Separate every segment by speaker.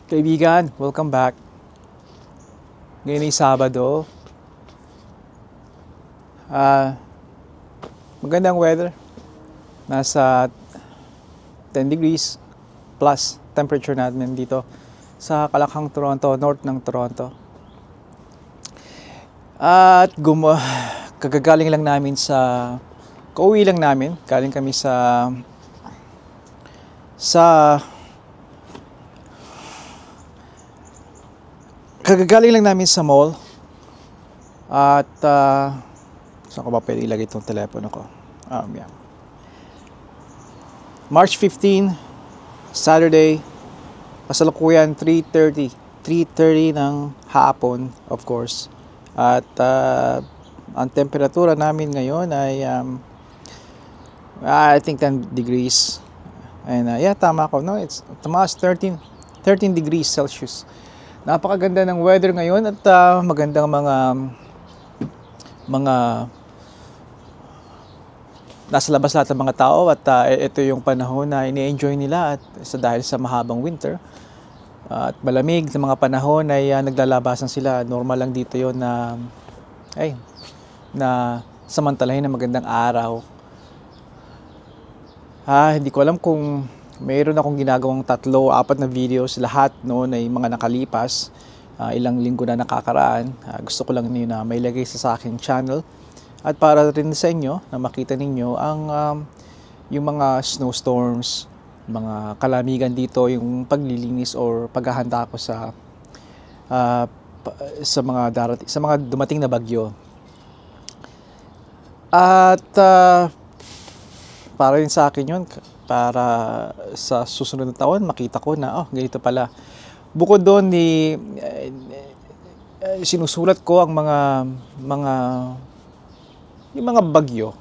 Speaker 1: Kaibigan, welcome back. Ngayon ay Sabado. Magandang weather. Nasa 10 degrees plus temperature natin dito sa Kalakhang, Toronto, north ng Toronto. At kagagaling lang namin kauwi lang namin. Galing kami kagagaling lang namin sa mall. At saan ko ba pwede ilagay itong telepono ko? Yeah. March 15, Saturday, kasalukuyan 3:30 ng hapon, of course. At ang temperatura namin ngayon ay I think 10 degrees. And tama ako, no? It's tumaas 13 degrees Celsius. Napakaganda ng weather ngayon at magandang mga nasa labas lahat ng mga tao at ito yung panahon na ini-enjoy nila at dahil sa mahabang winter at malamig sa mga panahon ay naglalabasan sila. Normal lang dito yon na samantalahin ng magandang araw. Hindi ko alam kung mayroon akong ginagawang 3-4 na videos, lahat noon ay mga nakalipas, ilang linggo na nakakaraan. Gusto ko lang niyo na may lagay sa aking channel at para rin sa inyo na makita ninyo ang yung mga snowstorms, mga kalamigan dito, yung paglilinis or paghahanda ko sa mga dumating na bagyo. At para rin sa akin yun, para sa susunod na taon makita ko na ganito pala. Bukod doon sinusulat ko ang yung mga bagyo,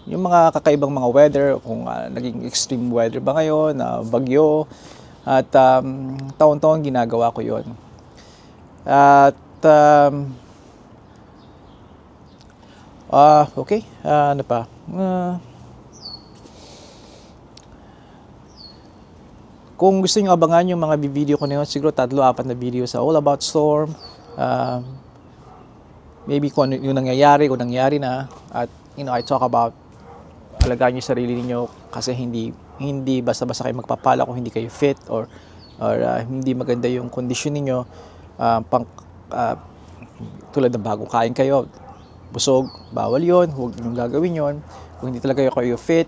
Speaker 1: yung mga kakaibang mga weather, kung naging extreme weather ba ngayon, bagyo, at taon-taon ginagawa ko yon. At okay, ano pa? Kung gusto niyo abangan yung mga video ko na yun, siguro 3-4 na video sa all about storm. Maybe kung ano yung nangyayari, kung nangyari na. At I talk about alagaan niyo sarili niyo kasi hindi basta-basta kayo magpapala kung hindi kayo fit or hindi maganda yung kondisyon niyo. Tulad ng bagong kain kayo, busog, bawal yon, huwag niyo gagawin yon. Kung hindi talaga kayo fit,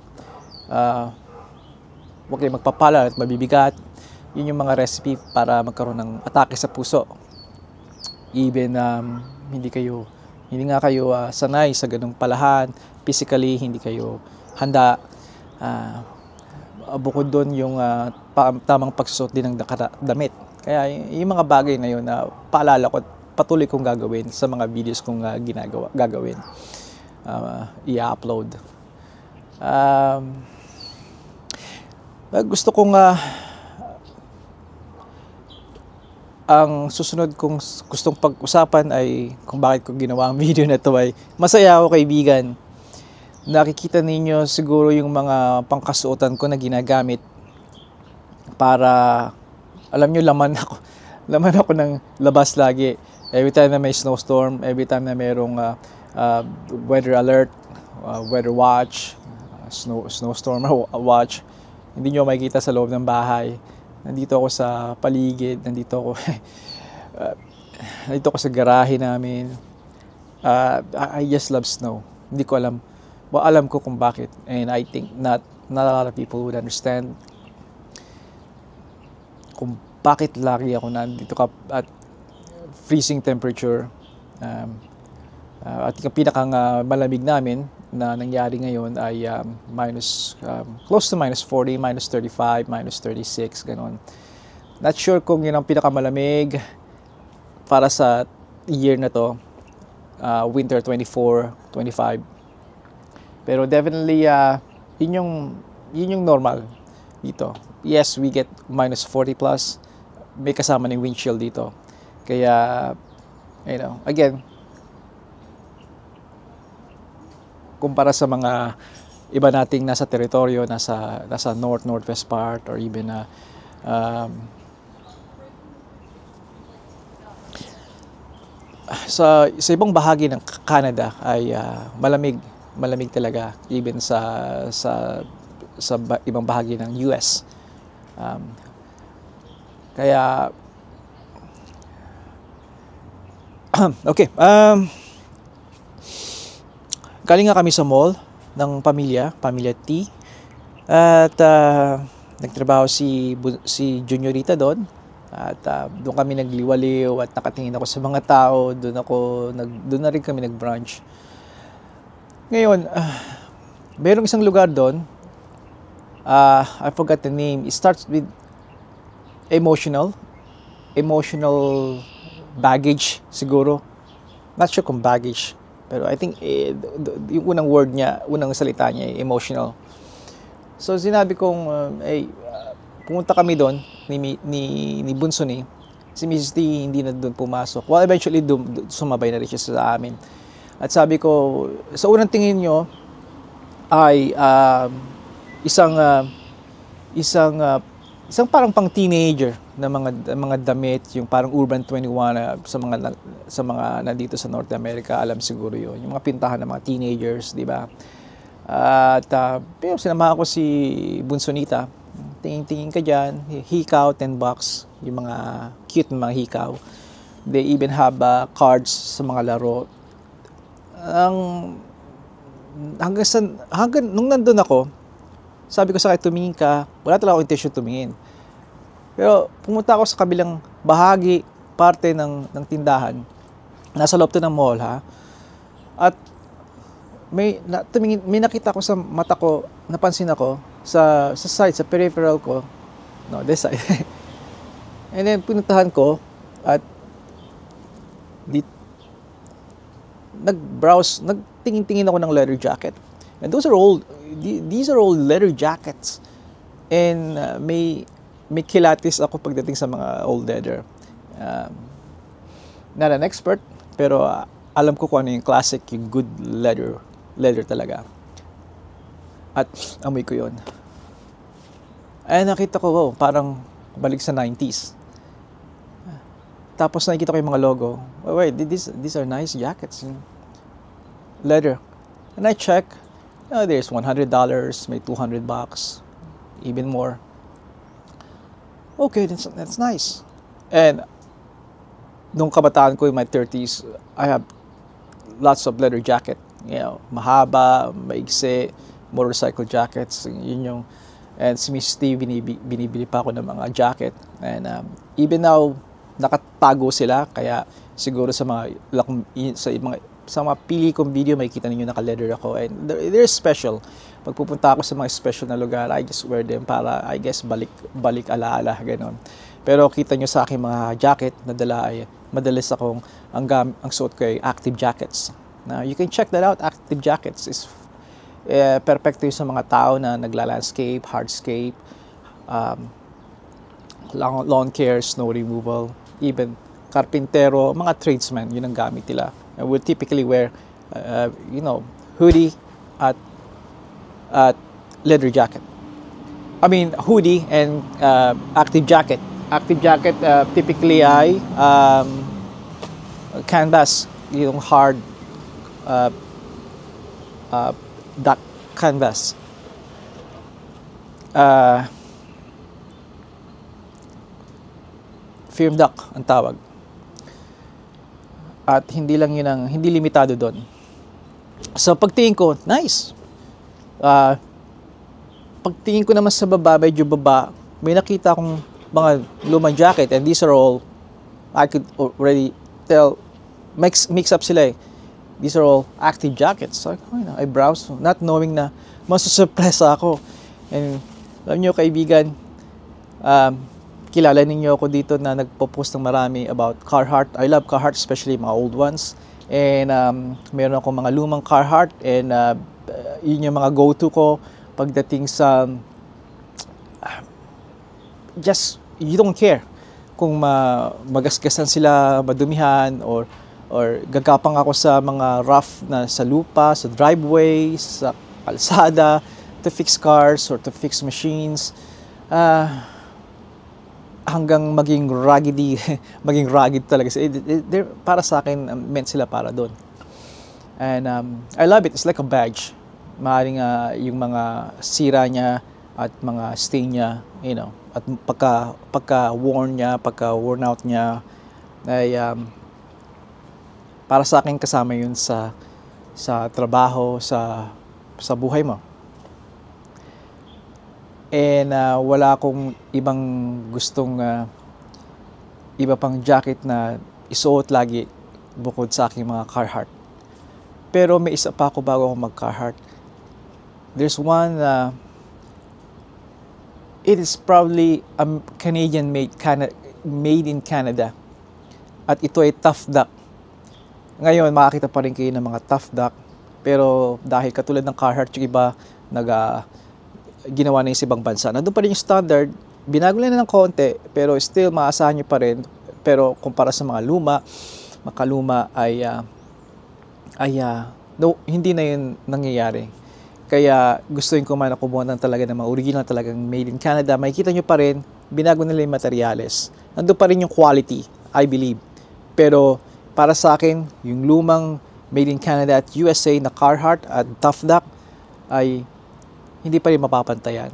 Speaker 1: huwag kayo magpapala at mabibigat. Yun yung mga recipe para magkaroon ng atake sa puso. Even hindi nga kayo sanay sa ganung palahan, physically hindi kayo handa. Bukod doon yung tamang pagsusot din ng damit. Kaya yung mga bagay na yun na paalala ko at patuloy kong gagawin sa mga videos kong gagawin. I-upload. Gusto kong ang susunod kong gustong pag-usapan ay kung bakit ko ginawa ang video na ito ay masaya ako, kaibigan. Nakikita ninyo siguro yung mga pangkasuotan ko na ginagamit para, alam nyo, laman ako ng labas lagi. Every time na may snowstorm, every time na mayroong weather alert, weather watch, snowstorm watch, hindi nyo makikita sa loob ng bahay. Nandito ako sa paligid, nandito ako sa garahe namin. I just love snow. Hindi ko alam. Alam ko kung bakit. And I think not a lot of people would understand kung bakit lagi ako nandito at freezing temperature. At yung pinakang malamig namin na nangyari ngayon ay close to -40, -35, -36, gano'n. Not sure kung yun ang pinakamalamig para sa year na to, winter 24, 25. Pero definitely, yun yung normal dito. Yes, we get -40 plus. May kasama ng wind chill dito. Kaya, again, kumpara sa mga iba nating nasa teritoryo, nasa northwest part or even sa ibang bahagi ng Canada ay malamig talaga, even sa ibang bahagi ng US. Kaya okay, galing nga kami sa mall ng pamilya T, at nagtrabaho si Juniorita doon, at doon kami nagliwaliw at nakatingin ako sa mga tao. Doon na rin kami nag-brunch. Ngayon, mayroong isang lugar doon, I forgot the name. It starts with emotional baggage siguro. Not sure kung baggage, pero I think yung unang word niya, unang salita niya ay emotional. So sinabi kong pumunta kami doon ni Bunso ni si Mrs. T, hindi na doon pumasok. Well, eventually sumabay na rin siya sa amin. At sabi ko, sa unang tingin nyo ay isang parang pang teenager na mga damit, yung parang Urban 21 sa mga nandito sa North America, alam siguro yun. Yung mga pintahan ng mga teenagers, di ba? At pero sinamahan ko si Bunsonita. Tingin ka dyan, hikaw, $10, yung mga cute na mga hikaw. They even have cards sa mga laro. Hanggang nung nandun ako, sabi ko sa kanya, tumingin ka. Wala talaga akong intention tumingin. Pero pumunta ako sa kabilang bahagi, parte ng tindahan. Nasa loob to ng mall, ha? At may nakita ko sa mata ko, napansin ako sa side, sa peripheral ko. No, this side. And then pinuntahan ko at nag-browse, nagtingin-tingin ako ng leather jacket. And these are all leather jackets. And may kilatis ako pagdating sa mga old leather. Not an expert, pero alam ko kung ano yung classic, yung good leather talaga. At amoy ko yun. Ay nakita ko, wow, parang balik sa 90s. Tapos nakikita ko yung mga logo. Wait, these are nice jackets. Leather. And I check, there's $100, may $200, even more. Okay, that's nice. And nung kabataan ko in my 30s, I have lots of leather jacket. Mahaba, maigsi, motorcycle jackets. Yun yung, and si Miss Steve, binibili pa ako ng mga jacket. And even now, nakatago sila, kaya siguro sa mga pili kong video, makikita ninyo naka-leather ako, and they're special. Pag pupunta ako sa mga special na lugar, I just wear them para, I guess, balik alaala, ganon. Pero kita nyo sa aking mga jacket na dala ay madalas akong ang suot ko ay active jackets. Now, you can check that out. Active jackets is perfecto sa mga tao na nagla-landscape, hardscape, lawn care, snow removal, even karpintero, mga tradesmen, yun ang gamit nila. And we'll typically wear, hoodie at leather jacket. I mean, hoodie and active jacket. Active jacket typically ay canvas, yung hard duck canvas. Firm duck ang tawag. At hindi limitado doon. So pagtingin ko, nice. Pagtingin ko naman sa baba, medyo baba, may nakita akong mga lumang jacket, and these are all, I could already tell, mix up sila eh. These are all active jackets. So I browse, not knowing na masusurpresa ako. And alam nyo, kaibigan, kilala ninyo ako dito na nagpo-post ng marami about Carhartt. I love Carhartt, especially mga old ones. And meron akong mga lumang Carhartt, and yun yung mga go-to ko pagdating sa just, you don't care kung magasgasan sila, madumihan, or gagapang ako sa mga rough na sa lupa, sa driveway, sa kalsada, to fix cars or to fix machines. hanggang maging raggedy, maging rugged talaga. Para sa akin, meant sila para doon. And I love it. It's like a badge. Maaaring yung mga sira niya at mga stain niya, at pagka worn niya, pagka worn out niya, ay para sa akin kasama yun sa trabaho, sa buhay mo. And wala akong ibang gustong iba pang jacket na isuot lagi bukod sa aking mga Carhartt. Pero may isa pa ako bago ako mag-Carhartt. There's one, it is probably a Canadian made in Canada. At ito ay Tough Duck. Ngayon, makakita pa rin kayo ng mga Tough Duck. Pero dahil katulad ng Carhartt, yung iba ginawa na yung sa ibang bansa. Nandun pa rin yung standard, binago lang na ng konti, pero still maasahan nyo pa rin. Pero kumpara sa mga makaluma ay no, hindi na yun nangyayari. Kaya gusto ko man na kumuha ng talaga ng mga original talagang made in Canada. Makikita nyo pa rin, binago nila yung materyales. Nandun pa rin yung quality, I believe. Pero para sa akin, yung lumang made in Canada at USA na Carhartt at Tough Duck ay hindi pa rin mapapantayan.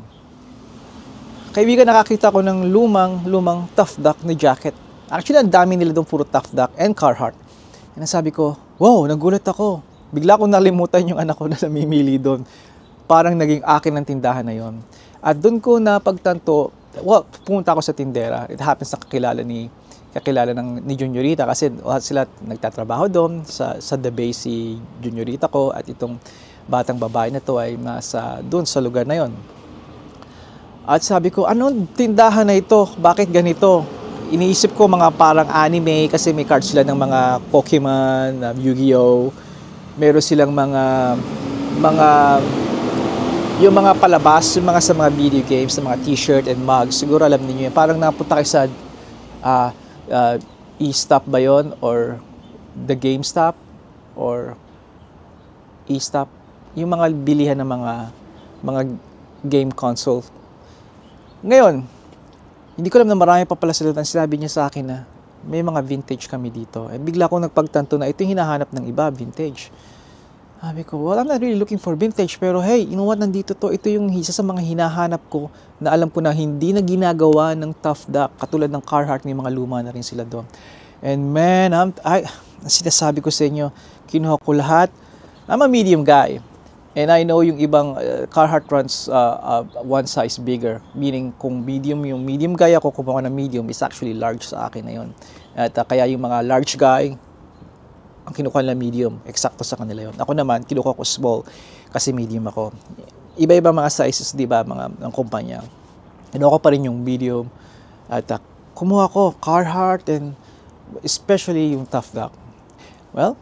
Speaker 1: Kaibigan, nakakita ko ng lumang Tough Duck na jacket. Actually, ang dami nila doon, puro Tough Duck and Carhartt. And sabi ko, wow, nagulat ako. Bigla ko nalimutan yung anak ko na namimili doon. Parang naging akin ang tindahan na yon. At doon ko napagtanto, pumunta ako sa tindera. It happens na kakilala ni Juniorita kasi sila nagtatrabaho doon sa The Bay, si Juniorita ko at itong batang babae na to ay nasa doon sa lugar na yon. At sabi ko, anong tindahan na ito? Bakit ganito? Iniisip ko mga parang anime kasi may cards sila ng mga Pokemon, Yu-Gi-Oh! Meron silang yung mga palabas, yung mga sa mga video games, sa mga t-shirt and mugs. Siguro alam niyo yun. Parang napunta kayo sa E-Stop ba yun? Or the GameStop? Or E-Stop? Yung mga bilihan ng mga game console. Ngayon, hindi ko alam na marami pa pala sila. Sinabi niya sa akin na may mga vintage kami dito. And bigla akong nagpagtanto na ito yung hinahanap ng iba, vintage. Sabi ko, well, I'm not really looking for vintage. Pero hey, you know what, nandito to. Ito yung isa sa mga hinahanap ko na alam ko na hindi na ginagawa ng Tough Duck. Katulad ng Carhartt, may mga luma na rin sila doon. And man, sinasabi ko sa inyo, kinuha ko lahat. I'm a medium guy. And I know yung ibang Carhartt runs one size bigger. Meaning, kung yung medium guy ako, kumuha ng medium, is actually large sa akin na yun. At kaya yung mga large guy, ang kinukuha nila medium, eksakto sa kanila yun. Ako naman, kinukuha ko small kasi medium ako. Iba-iba mga sizes, di ba, ng kumpanya. Kinuha ko pa rin yung medium. At kumuha ko Carhartt and especially yung Tough Duck. Well,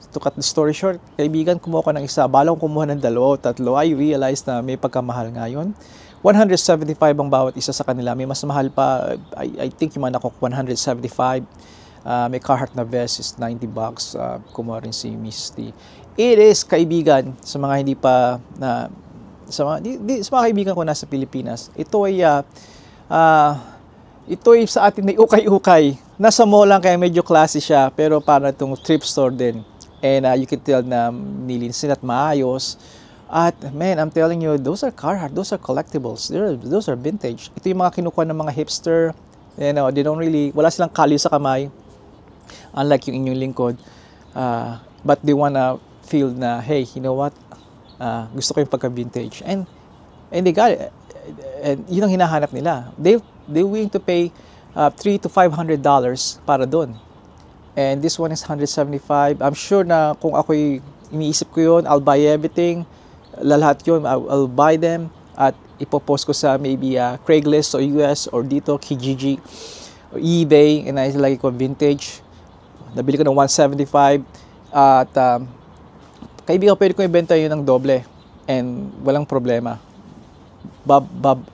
Speaker 1: to cut the story short, kaibigan, kumuha ko ng isa. Bala kong kumuha ng 2 o 3. I realized na may pagkamahal ngayon. 175 ang bawat isa sa kanila. May mas mahal pa. I think yung anak ko 175. May Carhartt na vest is $90. Kumuha rin si Miss T. It is, kaibigan, sa mga hindi pa na sa mga kaibigan ko nasa Pilipinas, ito ay sa atin ay ukay-ukay. Nasa mall lang kaya medyo classy siya, pero para itong thrift store din. And you can tell na nilinsin at maayos. At man, I'm telling you, those are Carhartt, those are collectibles, those are vintage. Ito yung mga kinukuha ng mga hipster. They don't really, wala silang kalyo sa kamay. Unlike yung inyong lingkod. But they wanna feel na, hey, you know what? Gusto ko yung pagka-vintage. And they got it. And yun ang hinahanap nila. They're willing to pay $300 to $500 para doon. And this one is 175. I'm sure na kung ako'y iniisip ko yun, I'll buy everything. Lahat yun, I'll buy them. At ipopost ko sa maybe Craigslist o US or dito, Kijiji or eBay. And lagi ko vintage. Nabili ko ng 175. At kaibigan, pwede ko ibenta yun ng doble. And walang problema.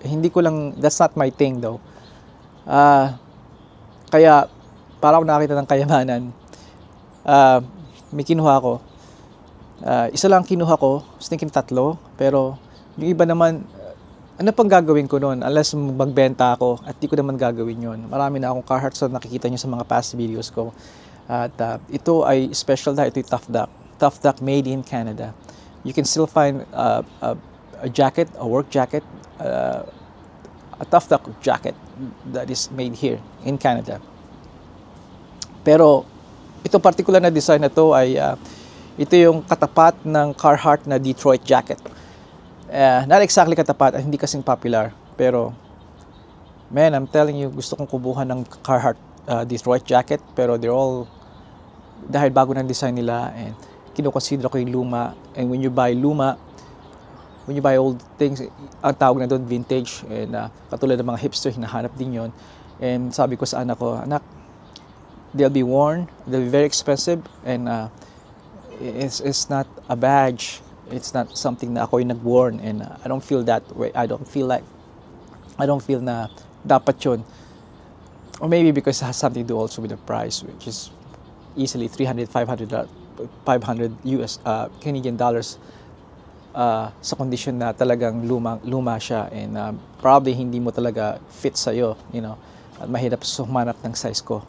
Speaker 1: Hindi ko lang, that's not my thing though. Kaya, para ako nakakita ng kayamanan, may kinuha ko. Isa lang kinuha ko, I was thinking 3, pero yung iba naman, ano pang gagawin ko noon unless magbenta ako at di ko naman gagawin yon. Marami na akong Carhartt na nakikita nyo sa mga past videos ko. At ito ay special na, ito yung Tough Duck. Tough Duck made in Canada. You can still find a jacket, a work jacket, a Tough Duck jacket that is made here in Canada. Pero itong particular na design na to ay ito yung katapat ng Carhartt na Detroit jacket. Not exactly katapat, hindi kasing popular. Pero, man, I'm telling you, gusto kong kubuhan ng Carhartt Detroit jacket. Pero they're all, dahil bago ng design nila, and kinukonsidera ko yung luma. And when you buy luma, when you buy old things, ang tawag na doon vintage. And katulad ng mga hipster, hinahanap din yon. And sabi ko sa anak ko, anak, they'll be worn, they'll be very expensive, and it's not a badge. It's not something na ako yung nag-worn, and I don't feel that way. I don't feel na dapat yun. Or maybe because it has something to do also with the price, which is easily 300, 500 US Canadian dollars sa condition na talagang luma siya, and probably hindi mo talaga fit sa'yo, you know, at mahirap sumanap ng size ko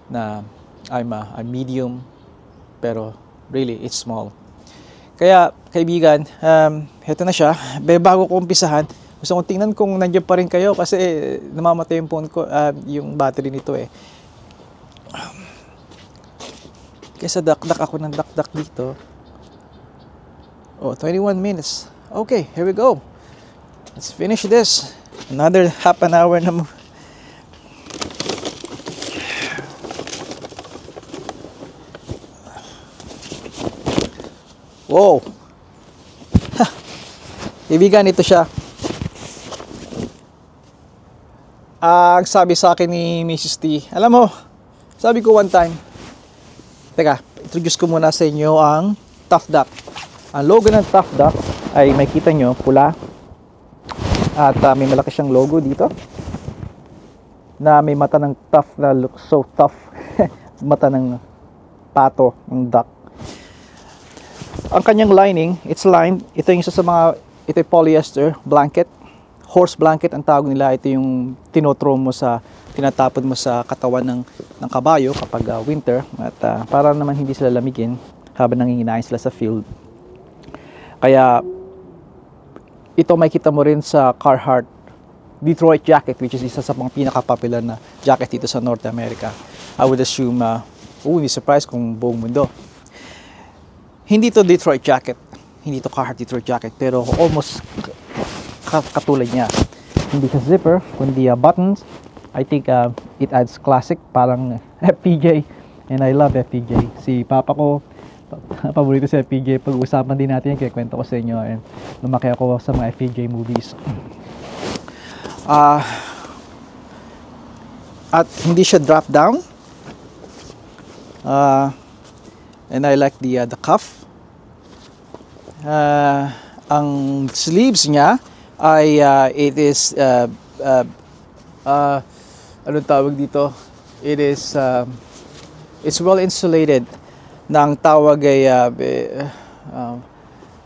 Speaker 1: na I'm medium, pero really it's small. Kaya kaibigan, heto na siya. Bago ko umpisahan, gusto kong tingnan kung nandiyan pa rin kayo kasi namamatay yung phone ko, yung battery nito eh. Kesa dakdak ako ng dakdak dito. Oh, 21 minutes. Okay, here we go. Let's finish this. Another half an hour na mo. Wow! Ibigan, ito siya. Ang sabi sa akin ni Mrs. T, alam mo, sabi ko one time, teka, introduce ko muna sa inyo ang Tough Duck. Ang logo ng Tough Duck ay may kita nyo, pula. At may malaki siyang logo dito. Na may mata ng tough na look so tough. Mata ng pato, ng duck. Ang kanyang lining, it's lined. Ito yung isa sa mga, ito yung polyester blanket. Horse blanket ang tawag nila. Ito yung tinotro mo tinatapon mo sa katawan ng kabayo kapag winter. At para naman hindi sila lamigin habang nanginginain sila sa field. Kaya, ito makikita mo rin sa Carhartt Detroit jacket, which is isa sa mga pinaka-popular na jacket dito sa North America. I would assume, hindi surprise kung buong mundo. Hindi to Detroit jacket. Hindi to Carhartt Detroit jacket. Pero almost katulad niya. Hindi siya zipper, kundi buttons. I think it adds classic, parang FPJ. And I love FPJ. Si papa ko, paborito si FPJ. Pag-usapan din natin yan, kaya kwento ko sa inyo. And lumaki ako sa mga FPJ movies. At hindi siya drop down. And I like the cuff. Ang sleeves niya ay it is anong tawag dito? It is it's well insulated. Nang tawag ay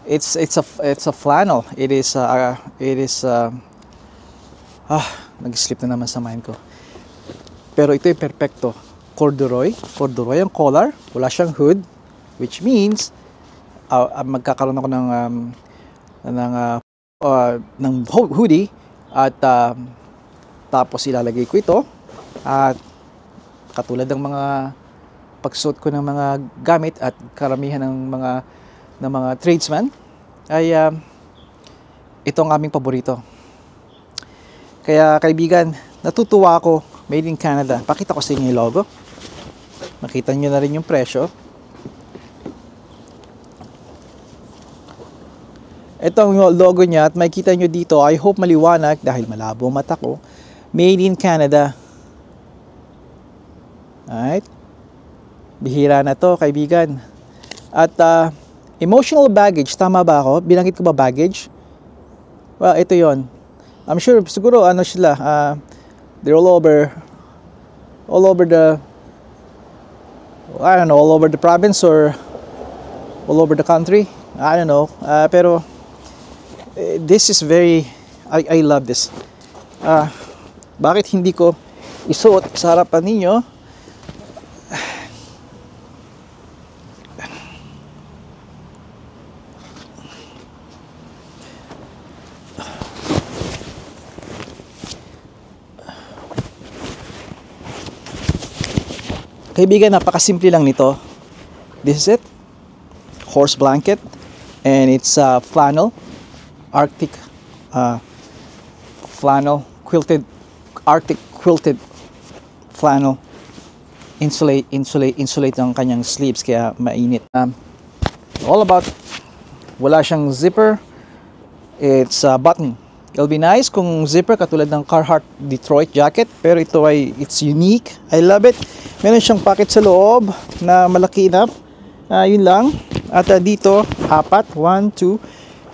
Speaker 1: it's a flannel. It is nag-slip na naman sa mind ko. Pero ito ay perfecto. Corduroy ang collar, wala siyang hood, which means magkakaroon ako ng hoodie at tapos ilalagay ko ito at katulad ng mga pagsuot ko ng mga gamit at karamihan ng mga tradesman ay ito ang aming paborito. Kaya kaibigan, natutuwa ako, made in Canada. Pakita ko sa inyo yung logo. Makita nyo na rin yung presyo. Ito ang logo niya at makita nyo dito. I hope maliwanag dahil malabo mata ko. Made in Canada. Alright. Bihira na to, kaibigan. At emotional baggage. Tama ba ako? Binanggit ko ba baggage? Well, ito yon. I'm sure, siguro ano sila. They're all over the, I don't know, all over the province or all over the country. I don't know. Pero this is very, I love this. Bakit hindi ko isuot sa harapan ninyo? Kaibigan, napakasimple lang nito. This is it. Horse blanket. And it's flannel. Arctic flannel. Quilted. Arctic quilted flannel. Insulate ang kanyang sleeves kaya mainit. All about, wala siyang zipper. It's button. It'll be nice kung zipper katulad ng Carhartt Detroit jacket, pero ito ay it's unique. I love it. Meron siyang pocket sa loob na malaki enough. Yun lang. At dito, 4. 1, 2,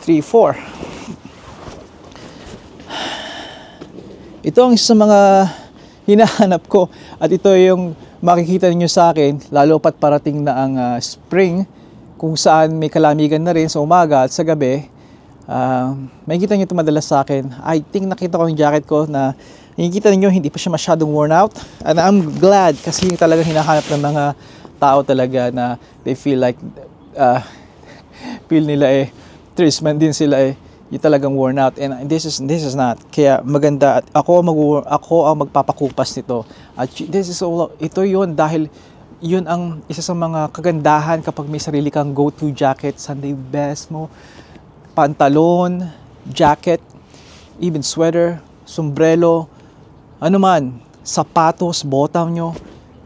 Speaker 1: 3, 4. Ito ang isa sa mga hinahanap ko. At ito yung makikita niyo sa akin, lalo pat parating na ang spring, kung saan may kalamigan na rin sa umaga at sa gabi. Makikita niyo ito madalas sa akin. I think nakita ko yung jacket ko na nakikita niyo hindi pa siya masyadong worn out. And I'm glad kasi talagang hinahanap ng mga tao talaga na they feel like feel nila trisman din sila yung talagang worn out, and this is not. Kaya maganda at ako ang magpapakupas nito. At this is all, ito yun dahil yun ang isa sa mga kagandahan kapag may sarili kang go-to jacket, Sunday best mo, pantalon, jacket, even sweater, sombrero, ano man, sapatos, bottom nyo.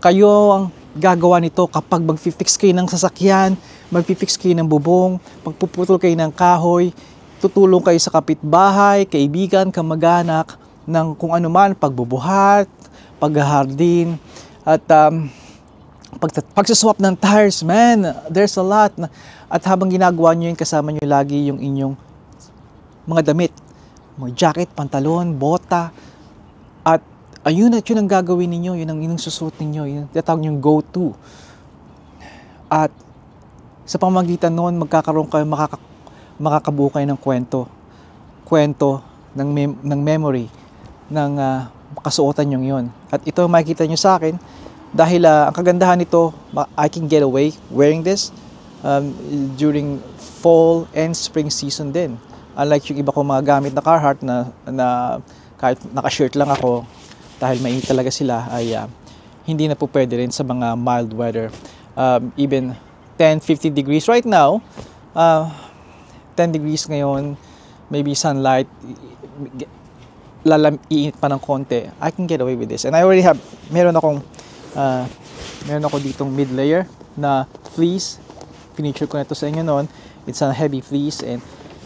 Speaker 1: Kayo ang gagawa nito kapag mag-fix kayo ng sasakyan, mag-fix kayo ng bubong, magpuputol kayo ng kahoy, tutulong kayo sa kapitbahay, kaibigan, kamag-anak, ng kung ano man, pagbubuhat, paghahardin, at pagsaswap ng tires, man, there's a lot. At habang ginagawa nyo yun, kasama nyo lagi yung inyong mga damit, mga jacket, pantalon, bota, at ayun at yun ang gagawin ninyo, yun ang inyong susuot ninyo, yun tinatawag yung go-to. At sa pamamagitan noon, magkakaroon kayo, makakabuo kayo ng kwento ng memory ng kasuotan nyo yun. At ito makikita nyo sa akin dahil ang kagandahan nito, I can get away wearing this during fall and spring season din. Unlike yung iba kong mga gamit na Carhartt na kahit naka-shirt lang ako dahil mainit talaga sila ay hindi na po pwede rin sa mga mild weather. Even 10-15 degrees right now, 10 degrees ngayon, maybe sunlight, iinit pa ng konti, I can get away with this. And I already have, meron ako ditong mid-layer na fleece. Finisure ko na ito sa inyo noon. It's a heavy fleece and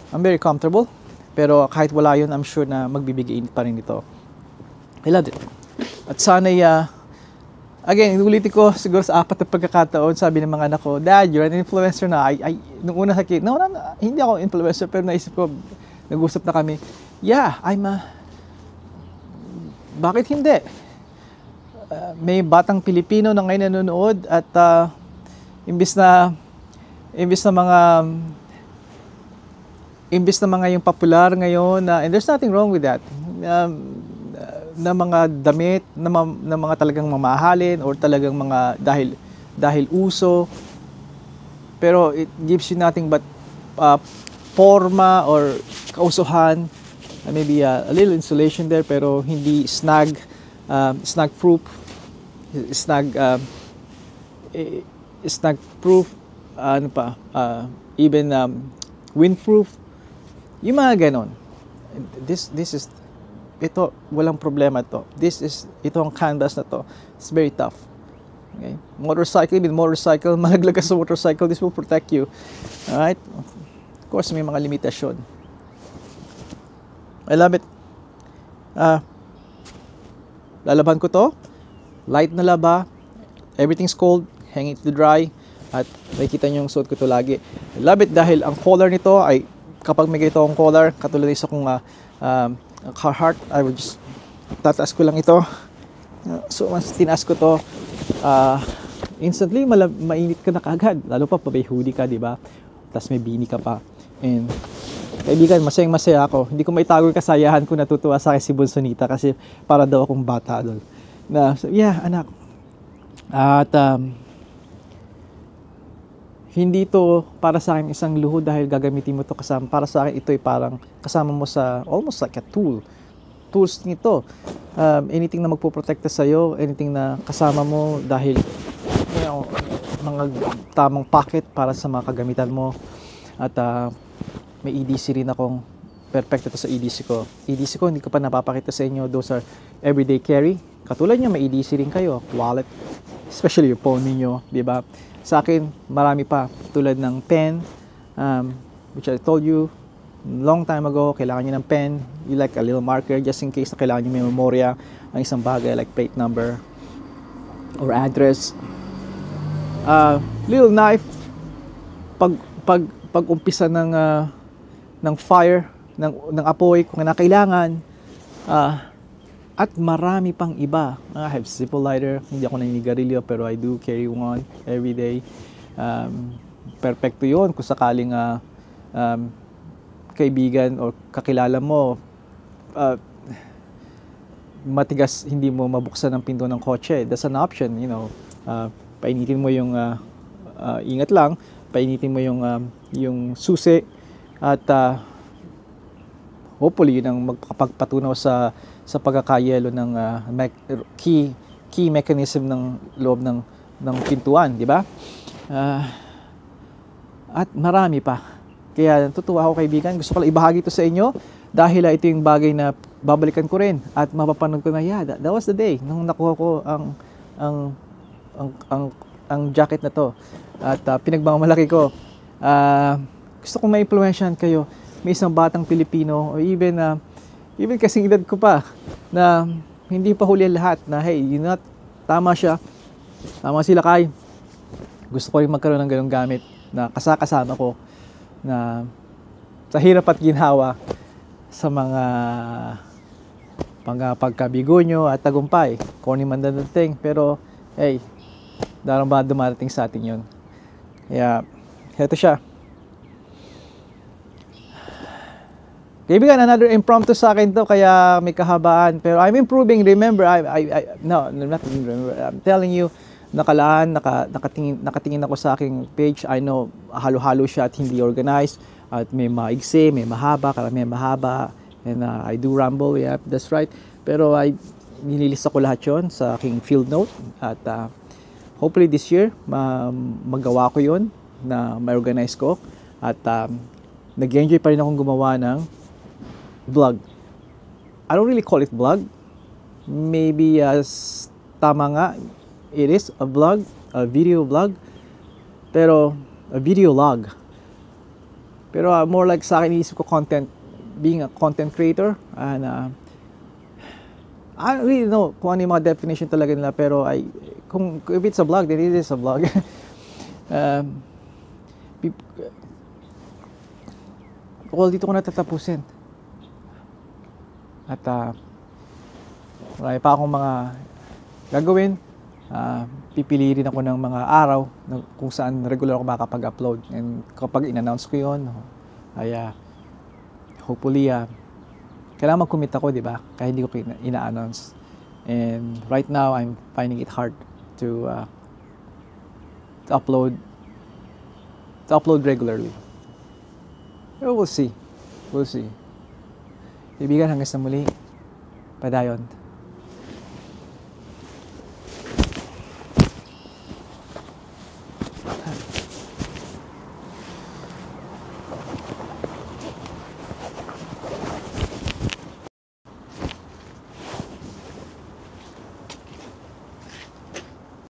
Speaker 1: I'm very comfortable. Pero kahit wala yun, I'm sure na magbibigay init pa rin ito. I love it. At sana'y, again, inulitin ko siguro sa 4 na pagkakataon, sabi ng mga anak ko, Dad, you're an influencer na. Nung una sa kid, no, hindi ako influencer, pero naisip ko, nag-usap na kami, yeah, bakit hindi? May batang Pilipino na ngayon nanonood at imbis na mga yung popular ngayon and there's nothing wrong with that, na mga damit na mga talagang mamahalin or talagang mga dahil uso, pero it gives you nothing but forma or kausuhan, maybe a little insulation there pero hindi snag proof, even windproof, yung mga ganon. Ito walang problema to. Ito ang canvas na to, it's very tough. Okay, motorcycle, malaglag ka sa motorcycle, this will protect you. Alright, of course may mga limitasyon. I love it. Lalaban ko to, light na laba, everything's cold, hang it to dry, at makikita nyo yung suot ko to lagi. I love it dahil ang color nito ay, kapag may ganito akong color, katulad isa kong Carhartt, I will just tataas ko lang ito. So once tinaas ko to, instantly mainit ka na kagad, lalo pa may hoodie ka, di ba? Tapos may beanie ka pa, and Kaibigan, masayang-masaya ako. Hindi ko maitago yung kasayahan ko, natutuwa sa akin si Bonsonita kasi para daw akong bata doon. Na, so, yeah, anak. At hindi to para sa akin isang luho dahil gagamitin mo to kasama. Para sa akin ito ay parang kasama mo sa almost like a tool. Tools nito. Anything na magpoprotekta sa'yo, anything na kasama mo dahil mga tamang pocket para sa mga kagamitan mo. At may EDC rin akong perfecto to sa EDC ko. EDC ko hindi ko pa napapakita sa inyo. Those are everyday carry. Katulad nyo, may EDC rin kayo. Wallet. Especially yung phone ninyo. Diba? Sa akin, marami pa. Tulad ng pen. Which I told you long time ago, kailangan nyo ng pen. You like a little marker just in case na kailangan nyo may memorya. Ang isang bagay like plate number or address. Little knife. Pag umpisa ng fire, ng apoy kung kailangan. At marami pang iba. I have zippo lighter. Hindi ako naninigarilyo pero I do carry one every day. Perfecto yun kung sakaling kaibigan o kakilala mo matigas, hindi mo mabuksan ang pinto ng kotse. That's an option, you know. Painitin mo yung ingat lang, painitin mo yung susi at hopefully yun ang magpapatunaw sa pagkakayelo ng key mechanism ng loob ng pintuan, di ba? At marami pa. Kaya natutuwa ako kaibigan, gusto ko lang ibahagi ito sa inyo dahil ito yung bagay na babalikan ko rin at mapapanood ko na, yeah, that was the day nung nakuha ko ang jacket na to at pinagmamalaki ko. Gusto kong ma-influensyahan kayo. May isang batang Pilipino o even kasing edad ko pa na hindi pa huli lahat na hey, tama siya, tama sila kay. Gusto ko rin magkaroon ng ganong gamit na kasama ko na sa hirap at ginhawa sa mga pagkabigo nyo at tagumpay. Corny man dating, pero hey, darang ba dumarating sa atin yun. Kaya, heto siya. Kaibigan, another impromptu sa akin to, kaya may kahabaan. Pero I'm improving. Remember, I'm telling you, nakatingin ako sa aking page. I know, halo-halo siya at hindi organized. At may maigsi, may mahaba, karamihan mahaba. And I do ramble, yeah, that's right. Pero nililista ko lahat yon sa aking field note. At hopefully this year, magawa ko yon na ma-organize ko. At nag-enjoy pa rin akong gumawa ng vlog. I don't really call it vlog. Maybe tama nga, it is a vlog, a video vlog. Pero a video log. Pero more like sa akin, iisip ko content, being a content creator. And I don't really know kung ano yung mga definition talaga nila. Pero if it's a vlog, then it is a vlog. Well, dito ko natatapusin. At marami pa akong mga gagawin. Pipili rin ako ng mga araw kung saan regular ako makapag-upload. And kapag in-announce ko yun, hopefully, kailangan mag-commit ako, di ba? Kaya hindi ko ina-announce. And right now, I'm finding it hard to upload regularly. Pero we'll see. Kaibigan, hanggang sa muli. Padayon.